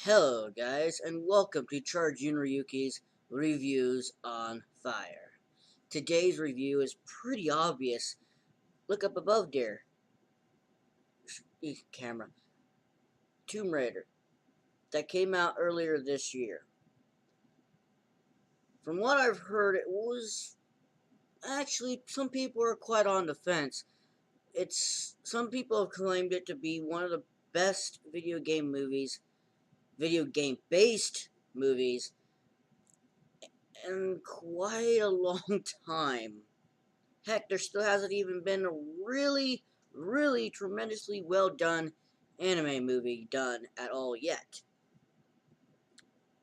Hello guys, and welcome to Charjr Ryuki's Reviews on Fire. Today's review is pretty obvious. Look up above there. Camera. Tomb Raider. That came out earlier this year. From what I've heard, it was... Actually, some people are quite on the fence. Some people have claimed it to be one of the best video game-based movies, in quite a long time. Heck, there still hasn't even been a really tremendously well done anime movie done at all yet.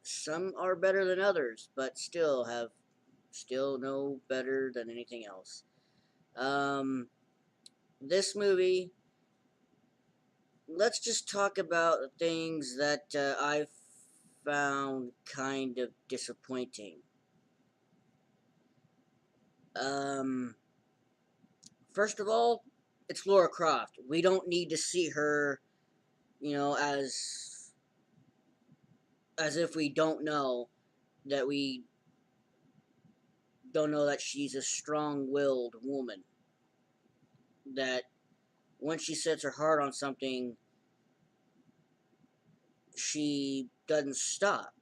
Some are better than others, but still no better than anything else. This movie, let's just talk about the things that I found kind of disappointing. Um, First of all, it's Laura Croft. We don't need to see her, as if we that we don't know that she's a strong-willed woman. That once she sets her heart on something, she doesn't stop.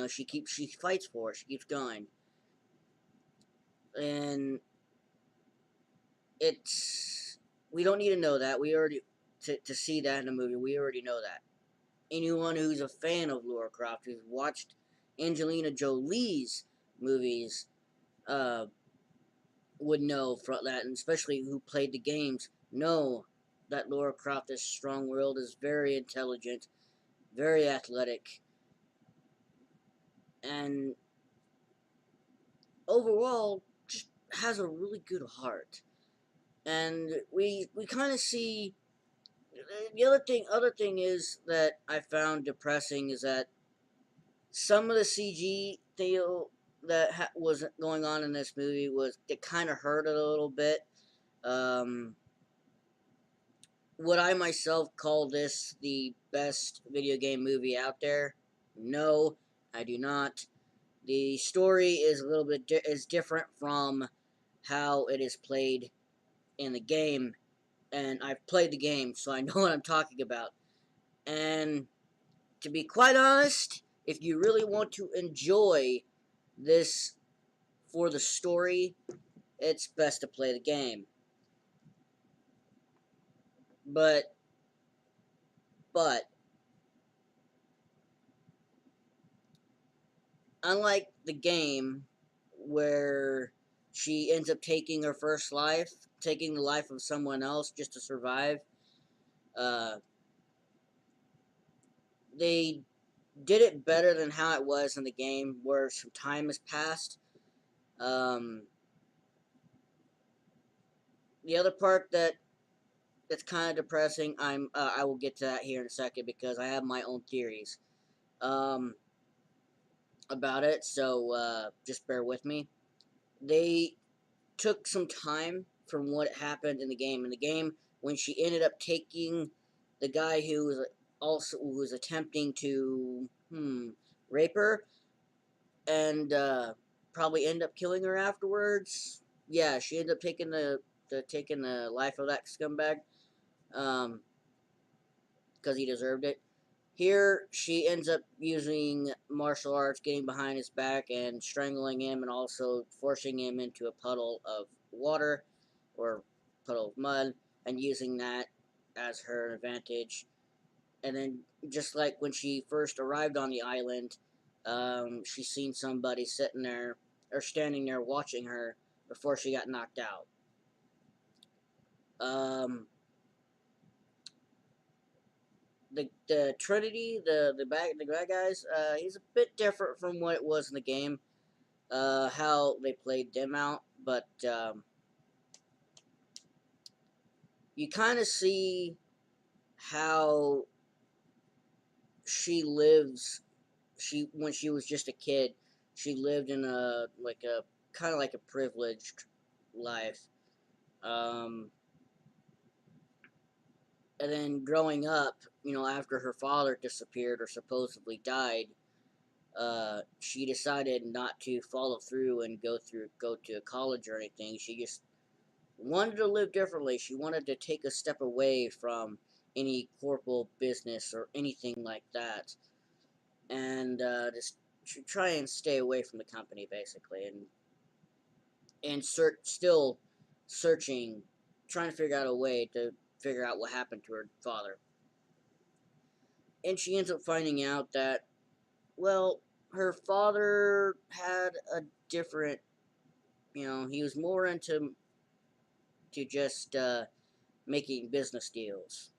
She fights for it. She keeps going, and we don't need to know that. We already to see that in the movie. We already know that. Anyone who's a fan of Laura Croft, who's watched Angelina Jolie's movies, would know from that, and especially who played the games, know that Laura Croft is strong-willed, is very intelligent, very athletic, and overall just has a really good heart. And we kind of see the other thing is that I found depressing is that some of the CG deal that was going on in this movie it kind of hurt it a little bit. Um, Would I myself call this the best video game movie out there? No, I do not. The story is a little bit is different from how it is played in the game, and I've played the game, so I know what I'm talking about. And to be quite honest, if you really want to enjoy this for the story, it's best to play the game. But but unlike the game where she ends up taking her first life, taking the life of someone else just to survive, uh, they did it better than how it was in the game, where some time has passed. Um, the other part that's kind of depressing, I will get to that here in a second because I have my own theories um, about it. So just bear with me. They took some time from what happened in the game. In the game, when she ended up taking the guy who was attempting to rape her and probably end up killing her afterwards. Yeah, she ended up taking the life of that scumbag because he deserved it. Here, she ends up using martial arts, getting behind his back and strangling him, and also forcing him into a puddle of water or puddle of mud, and using that as her advantage. And then, just like when she first arrived on the island, she seen somebody sitting there or standing there watching her before she got knocked out. Um, the Trinity, the bad guys, he's a bit different from what it was in the game. How they played them out, but you kind of see how she lives. When she was just a kid, she lived in a kind of like a privileged life. Um, And then growing up, after her father disappeared or supposedly died, she decided not to follow through and go to a college or anything. She just wanted to live differently. She wanted to take a step away from any corporal business or anything like that, and just try and stay away from the company basically, and still searching, trying to figure out a way to figure out what happened to her father. And she ends up finding out that, well, her father had a different, he was more into to just making business deals.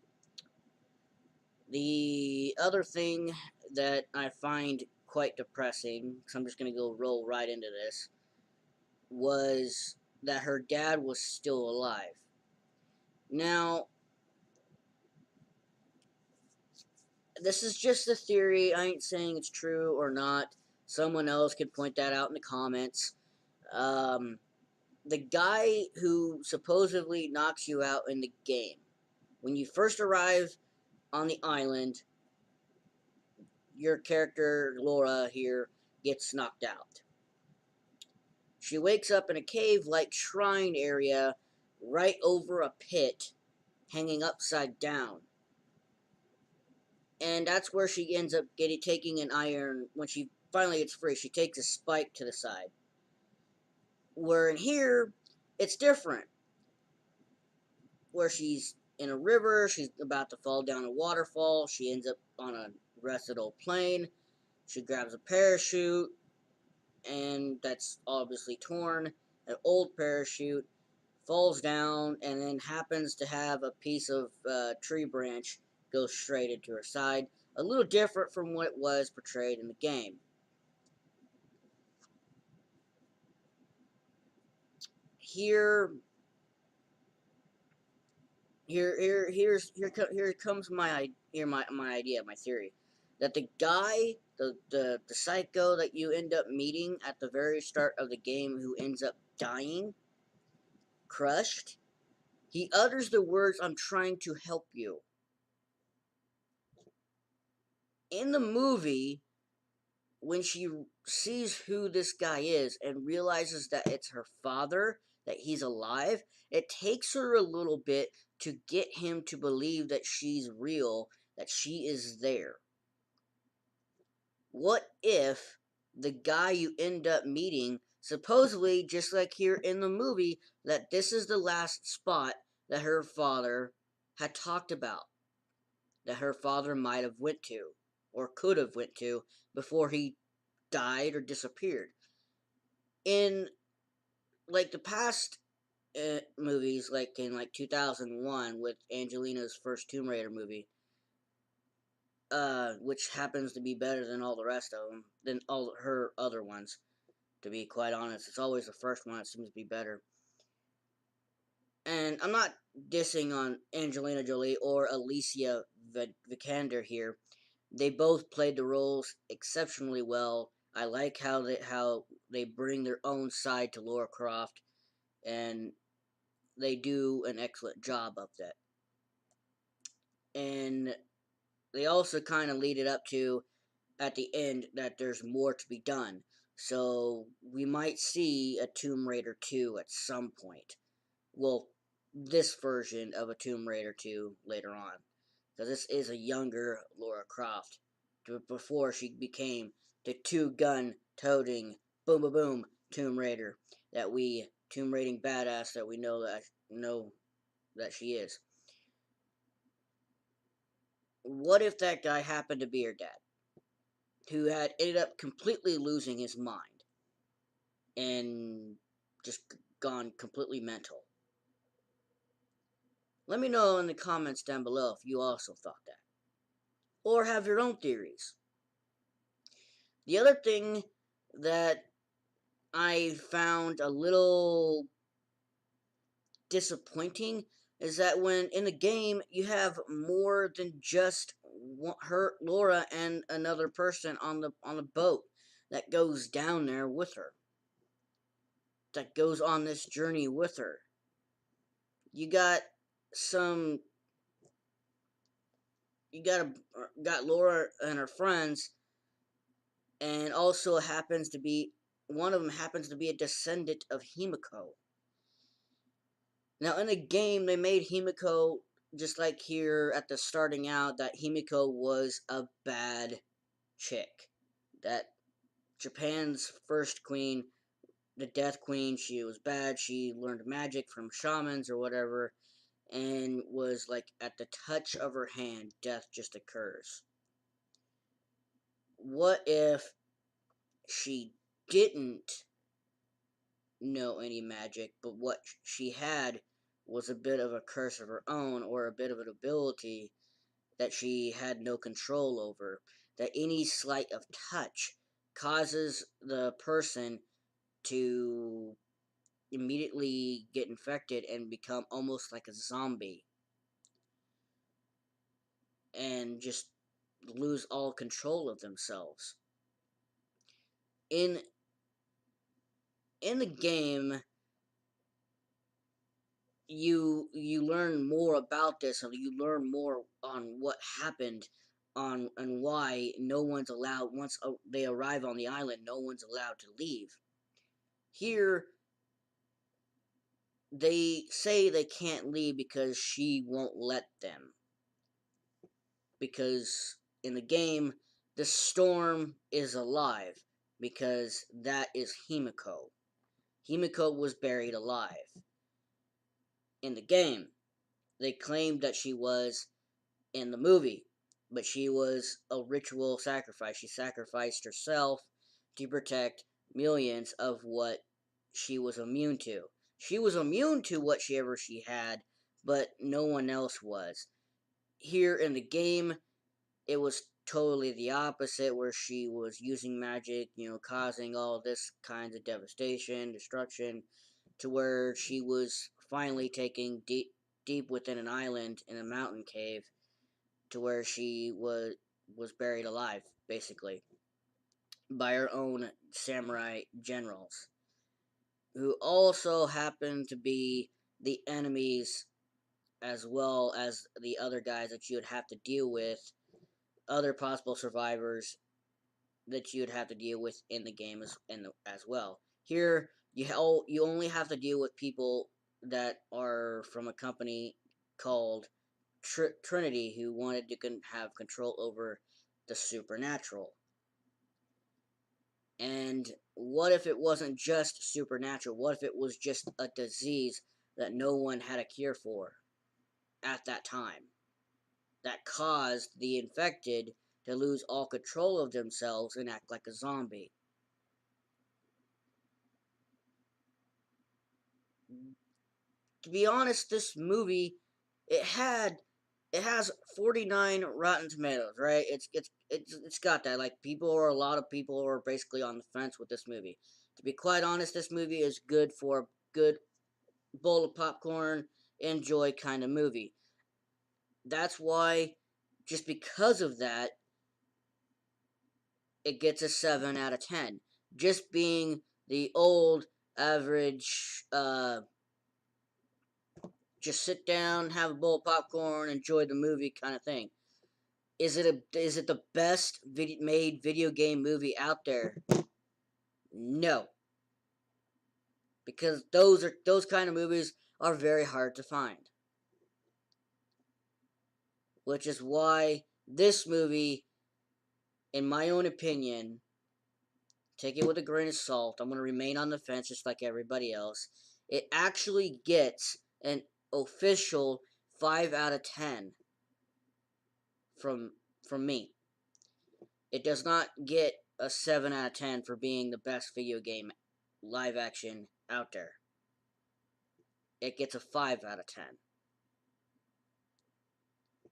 The other thing that I find quite depressing, because I'm just going to go roll right into this, was that her dad was still alive. Now, this is just a theory. I ain't saying it's true or not. Someone else could point that out in the comments. Um, the guy who supposedly knocks you out in the game, when you first arrive on the island, your character, Laura, here, gets knocked out. She wakes up in a cave-like shrine area right over a pit, hanging upside down. And that's where she ends up taking an iron. When she finally gets free, she takes a spike to the side. Where in here, it's different. Where she's in a river, she's about to fall down a waterfall, she ends up on a rested old plane, she grabs a parachute, and that's obviously torn. An old parachute falls down, and then happens to have a piece of tree branch go straight into her side. A little different from what it was portrayed in the game. Here, here comes my idea, my theory, that the guy, the psycho that you end up meeting at the very start of the game, who ends up dying, crushed, he utters the words, "I'm trying to help you." In the movie, when she sees who this guy is and realizes that it's her father, that he's alive, it takes her a little bit to get him to believe that she's real, that she is there. What if the guy you end up meeting, supposedly, just like here in the movie, that this is the last spot that her father had talked about, that her father might have went to, or could have went to, before he died or disappeared. In like the past movies, like in like 2001 with Angelina's first Tomb Raider movie, which happens to be better than all the rest of them, than all her other ones. To be quite honest, it's always the first one that seems to be better. And I'm not dissing on Angelina Jolie or Alicia Vikander here. They both played the roles exceptionally well. I like how they bring their own side to Lara Croft, and they do an excellent job of that. And they also kind of lead it up to, at the end, that there's more to be done. So we might see a Tomb Raider 2 at some point. Well, this version of a Tomb Raider 2 later on. Because this is a younger Lara Croft, before she became the two-gun toting boom boom boom Tomb Raider Tomb Raiding badass that we know that she is. What if that guy happened to be her dad, who had ended up completely losing his mind and just gone completely mental? Let me know in the comments down below if you also thought that, or have your own theories. The other thing that I found a little disappointing is that when in the game you have more than just Laura and another person on the boat that goes down there with her, that goes on this journey with her. You got some you got Laura and her friends, and also happens to be one of them happens to be a descendant of Himiko. Now in the game, they made Himiko just like here at the starting out that Himiko was a bad chick. That Japan's first queen, the Death Queen, she was bad. She learned magic from shamans or whatever, and was like at the touch of her hand, death just occurs. What if she didn't know any magic, but what she had was a bit of a curse of her own, or a bit of an ability that she had no control over? That any slight of touch causes the person to immediately get infected and become almost like a zombie and just lose all control of themselves. In in the game, you learn more about this, and you learn more on what happened on and why no one's allowed once they arrive on the island, no one's allowed to leave. Here they say they can't leave because she won't let them. Because in the game, the storm is alive because that is Himiko. Himiko was buried alive. In the game, they claimed that she was in the movie, but she was a ritual sacrifice. She sacrificed herself to protect millions of what she was immune to. She was immune to whatever she had, but no one else was. Here in the game, it was totally the opposite, where she was using magic, causing all this kinds of devastation, destruction, to where she was finally taken deep within an island in a mountain cave, to where she was buried alive, basically, by her own samurai generals, who also happened to be the enemies as well as the other guys that you would have to deal with, other possible survivors that you would have to deal with in the game as well. Here, you only have to deal with people that are from a company called Trinity, who wanted to have control over the supernatural. And what if it wasn't just supernatural? What if it was just a disease that no one had a cure for at that time, that caused the infected to lose all control of themselves and act like a zombie? To be honest, this movie, it had it has 49 Rotten Tomatoes, right? It's got that. Like, a lot of people are basically on the fence with this movie. To be quite honest, this movie is good for a good bowl of popcorn, enjoy kind of movie. That's why, just because of that, it gets a 7 out of 10. Just being the old average just sit down, have a bowl of popcorn, enjoy the movie kind of thing. Is it the best made video game movie out there? No, because those kind of movies are very hard to find. Which is why this movie, in my own opinion, take it with a grain of salt. I'm going to remain on the fence just like everybody else. It actually gets an official 5 out of 10 from me. It does not get a 7 out of 10 for being the best video game live action out there. It gets a 5 out of 10.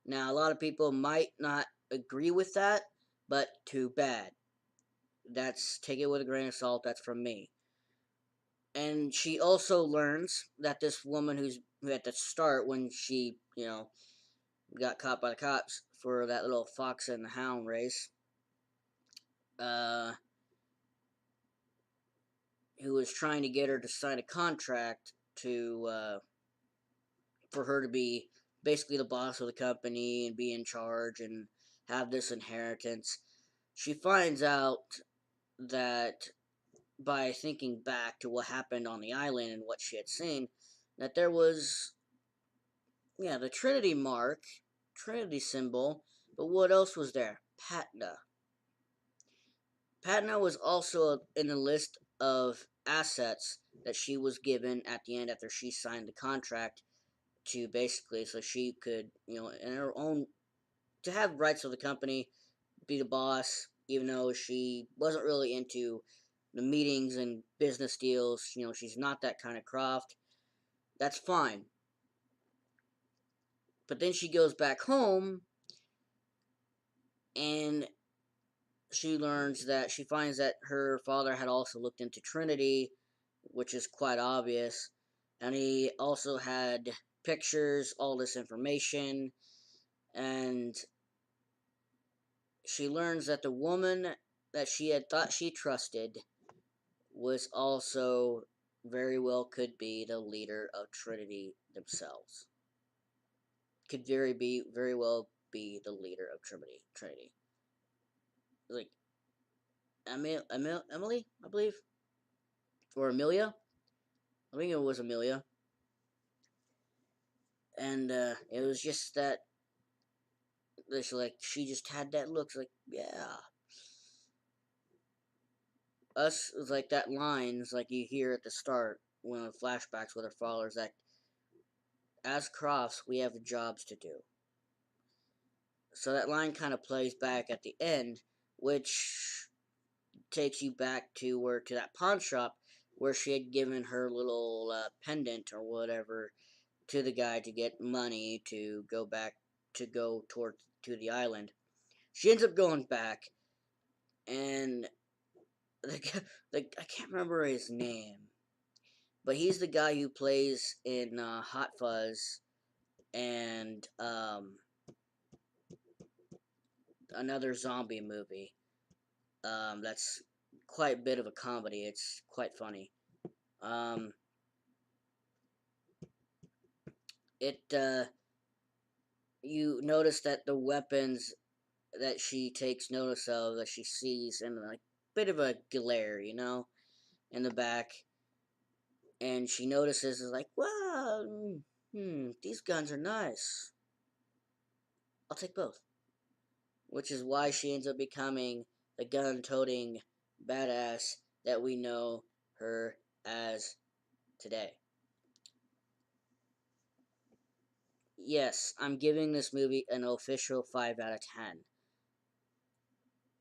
Now, a lot of people might not agree with that, but too bad. Take it with a grain of salt. That's from me. And she also learns that this woman who at the start, when she, got caught by the cops for that little fox and the hound race, who was trying to get her to sign a contract to for her to be basically the boss of the company and be in charge and have this inheritance. She finds out that by thinking back to what happened on the island and what she had seen, that there was, yeah, the Trinity mark, Trinity symbol, but what else was there? Patna. Patna was also in the list of assets that she was given at the end after she signed the contract to basically so she could, in her own, to have rights of the company, be the boss, even though she wasn't really into the meetings and business deals. She's not that kind of Croft. That's fine. But then she goes back home and she finds that her father had also looked into Trinity, which is quite obvious. And he also had pictures, all this information. And she learns that the woman that she had thought she trusted was also very well could be the leader of Trinity themselves. Could very well be the leader of Trinity. Like Emily, I believe, or Amelia. I think it was Amelia, and it was just that. She just had that look. It's like, yeah, us is like that line. It's like you hear at the start when the flashbacks with her father. Is that as Crofts, we have jobs to do. So that line kind of plays back at the end, which takes you back to that pawn shop where she had given her little pendant or whatever to the guy to get money to go toward to the island. She ends up going back, and I can't remember his name, but he's the guy who plays in Hot Fuzz and another zombie movie. That's quite a bit of a comedy. It's quite funny. Um, it You notice that the weapons that she takes notice of, that she sees, and like bit of a glare, in the back, and she notices is like, wow, these guns are nice. I'll take both. Which is why she ends up becoming the gun-toting badass that we know her as today. Yes, I'm giving this movie an official 5 out of 10.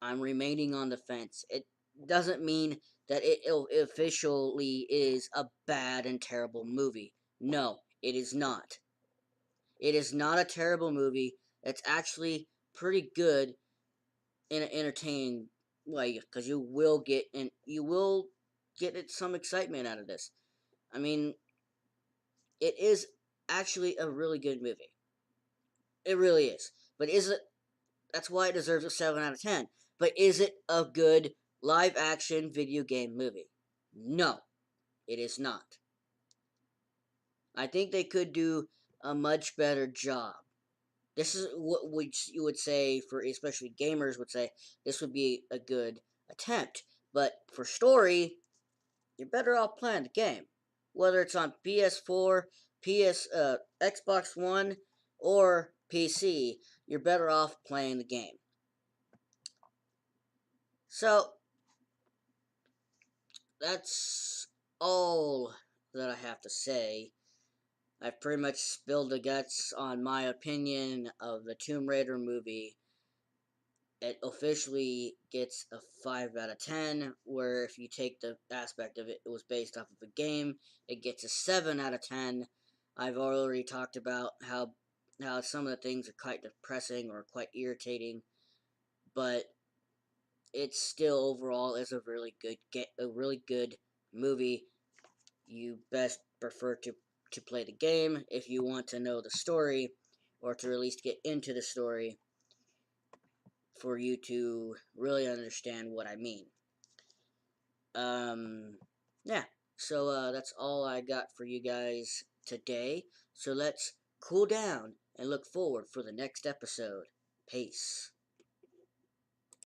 I'm remaining on the fence. It doesn't mean that it officially is a bad and terrible movie. No, it is not. It is not a terrible movie. It's actually pretty good in an entertaining way because you will get some excitement out of this. I mean, it is actually a really good movie. It really is. But is it? That's why it deserves a 7 out of 10. But is it a good live action video game movie? No, it is not. I think they could do a much better job. This is what you would say, for especially gamers would say, this would be a good attempt. But for story, you're better off playing the game. Whether it's on PS4, Xbox One, or PC, you're better off playing the game. So, that's all that I have to say. I've pretty much spilled the guts on my opinion of the Tomb Raider movie. It officially gets a 5 out of 10, where if you take the aspect of it was based off of a game, it gets a 7 out of 10. I've already talked about how some of the things are quite depressing or quite irritating, but it still overall is a really good movie. You best prefer to play the game if you want to know the story, or to at least get into the story for you to really understand what I mean. Um, yeah. So that's all I got for you guys today. So let's cool down and look forward for the next episode. Peace.